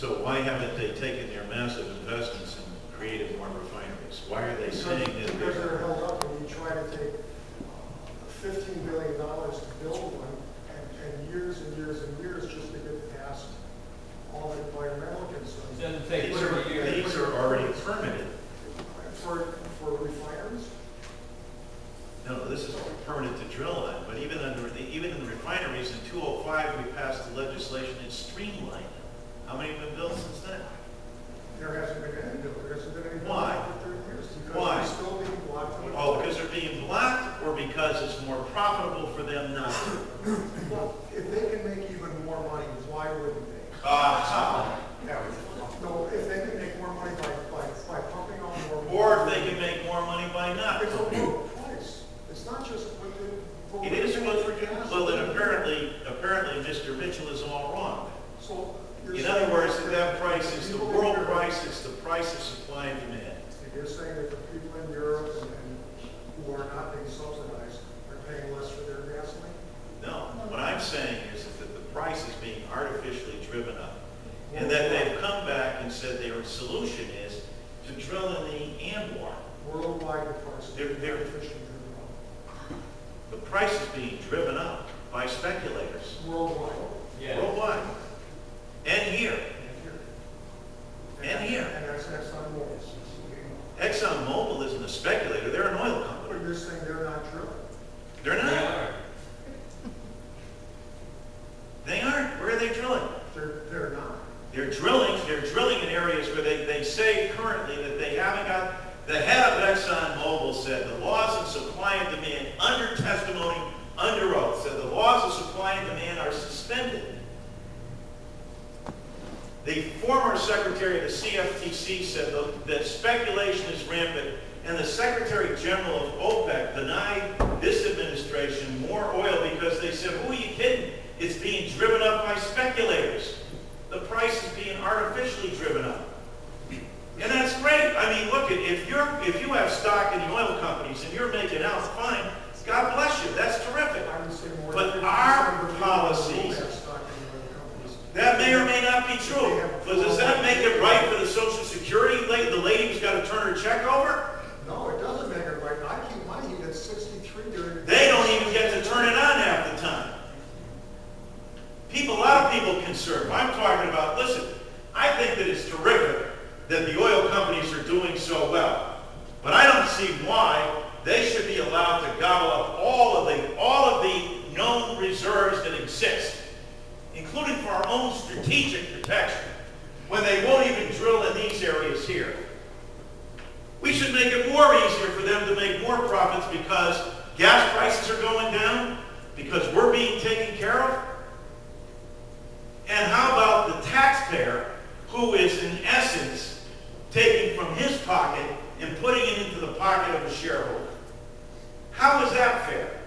So why haven't they taken their massive investments and created more refineries? Why are they saying that? Because they're held up when you try to take $15 billion to build one and years and years and years just to get past all the environmental concerns. It doesn't take 30 years. These are already permitted. For refiners? No, this is permanent to drill on, but even in the refineries in 2005, we passed the legislation and streamlined them. How many have been built since then? There hasn't been any bill. There hasn't been any bill Why? for 30 years. Because Why? they're still being blocked. Oh, because they're being blocked, or because it's more profitable for them not to? Well, if they can make even more money, why wouldn't they? No, if they can make more money by pumping on more. Or if they can make more money by not. It's a low price. It's not just what the. It is well, then apparently Mr. Mitchell is all wrong. So you're In saying other words, that that price is the people in world Europe- price, it's the price of supply and demand. You're saying that the people in Europe and who are not being subsidized are paying less for their gasoline? No, what I'm saying is that the price is being artificially driven up. And that they've come back and said their solution is to drill in the Anwar. Worldwide, the price is They're- artificially driven up. The price is being driven up by speculators Worldwide. Yeah. worldwide. And here. And here. And that's ExxonMobil. ExxonMobil isn't a speculator, they're an oil But company. you're saying they're not drilling. They're They not. are. They aren't. Where are they drilling? They're not. They're drilling in areas where they say currently that they haven't got, the head of ExxonMobil said the laws of supply and demand, under testimony, under oath, said the laws of supply and demand are suspended. The former secretary of the CFTC said that speculation is rampant, and the Secretary General of OPEC denied this administration more oil because they said, who are you kidding? It's being driven up by speculators. The price is being artificially driven up. And that's great. I mean, look, if you have stock in the oil companies and you're making out fine, God bless you. That's terrific. I would say more But than our 50% of the people policies, who have stock in the oil companies. that may or may not be true. But does that make it right for the Social Security lady, the lady who's got to turn her check over? No, it doesn't make it right. I keep my heat at 63 during the day. They don't even get to turn it on half the time. A lot of people conserve. I'm talking about, listen, I think that it's terrific that the oil companies are doing so well. But I don't see why they should be allowed to gobble up all of the known reserves that exist, including for our own strategic protection, when they won't even drill in these areas here. We should make it more easier for them to make more profits because gas prices are going down, because we're being taken care of. And how about the taxpayer who is in essence taking from his pocket and putting it into the pocket of a shareholder? How is that fair?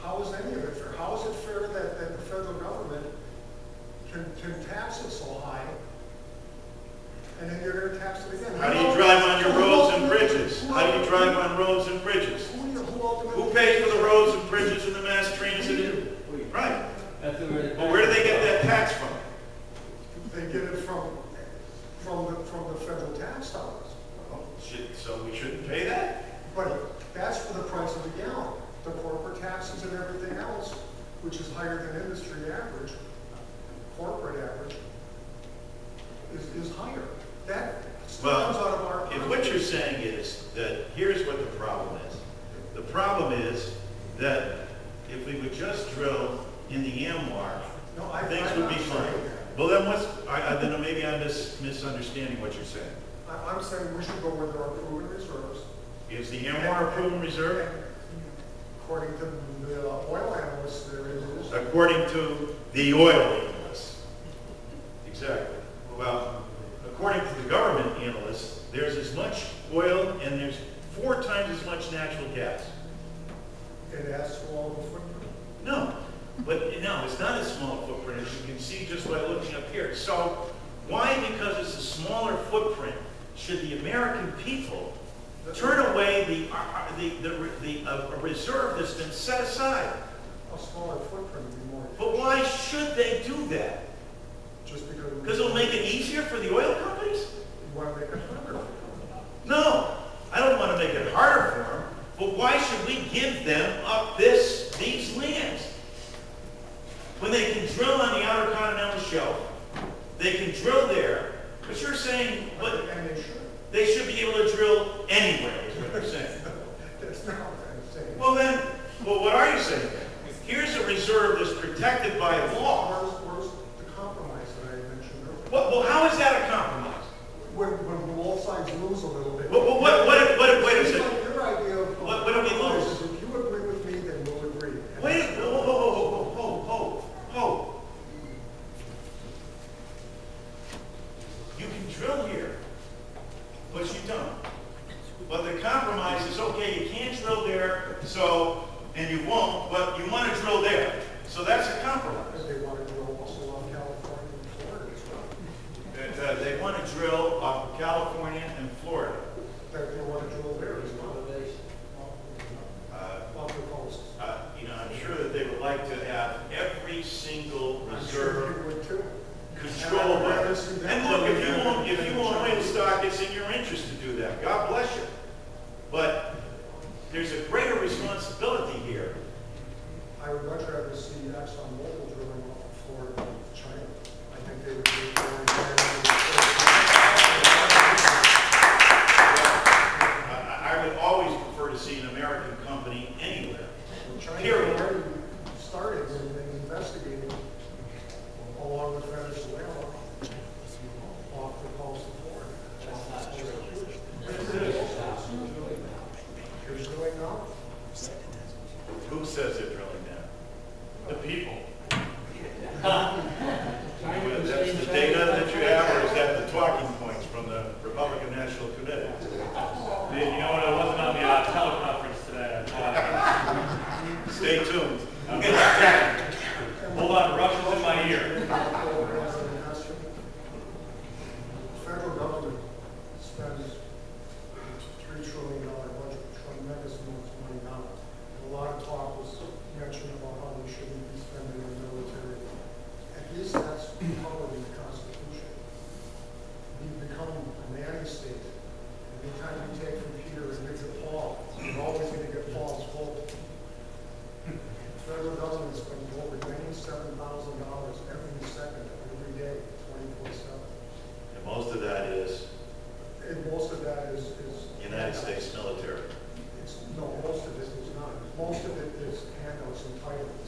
How is any of it fair? How is it fair that the federal government can tax it so high, and then you're going to tax it again? How do you drive on your roads and bridges? How do you drive on roads and bridges? Who pays for the roads and bridges and the mass transit? Right. That's where Well, where do they get that tax from? They get it from the federal tax dollars. So we shouldn't pay that? But that's for the price of a gallon. The corporate taxes and everything else, which is higher than industry average, corporate average, is higher. That still comes out of our pocket. If what you're saying is that here's what the problem is. The problem is that if we would just drill in the Anwar, things would be fine. Well, then then maybe I'm misunderstanding what you're saying. I'm saying we should go where there are proven reserves. Is the Anwar a proven reserve? According to the oil analysts, there is. According to the oil analysts. Exactly. Well, according to the government analysts, there's as much oil and there's 4 times as much natural gas. It has small footprint. No, but no, it's not a small footprint, as you can see just by looking up here. So why, because it's a smaller footprint, should the American people turn away a reserve that's been set aside? A smaller footprint would be more. But why should they do that? Just because. Because it'll when they can drill on the Outer Continental Shelf, they can drill there, but you're saying, what, And they should. they should be able to drill anywhere, is what you're saying. That's not what I'm saying. Well then, well, what are you saying? Here's a reserve that's protected by law. Where's the compromise that I mentioned earlier? Well, how is that a compromise? When both sides lose a little bit. Well, wait a Seems second. like your idea of. What do we lose? is If you agree with me, then we'll agree. And Wait, that's- whoa. You can drill here, but you don't. But the compromise is, okay, you can't drill there, so, and you won't, but you want to drill there. So that's a compromise. Because they want to drill also off California and Florida as well. They want to drill off of California and Florida. That they want to drill there as well. Off the coast. I'm sure that they would like to have every single I'm sure reserve you would too. controlled. And I'd rather see that And look, money if you than own oil China. stock, it's in your interest to do that. God bless you. But there's a greater responsibility here. I would much rather see ExxonMobil drilling off of Florida than China. I think they would do it very, I would always prefer to see an American company anywhere. China Period. already started in investigating along with Venezuela off the coast of Florida. That's not true. You're drilling now? Who says they're drilling down? The people. That's the data that you have, or is that the talking points from the Republican National Committee? You know what, I wasn't on the teleconference today. Stay tuned. Hold on, Russia's in my ear. Federal government spends $3 trillion budget, tremendous amounts of money now. A lot of talk was mentioned about how we shouldn't be spending on military. At least that's covered in the Constitution. We've become a nanny state. Anytime you take from Peter and give to Paul, you're always going to get Paul's vote. The federal government spends over $97,000 every second, every day, 24/7. And most of that is And most of that is. United States military. No, most of it is not. Most of it is handouts and titles.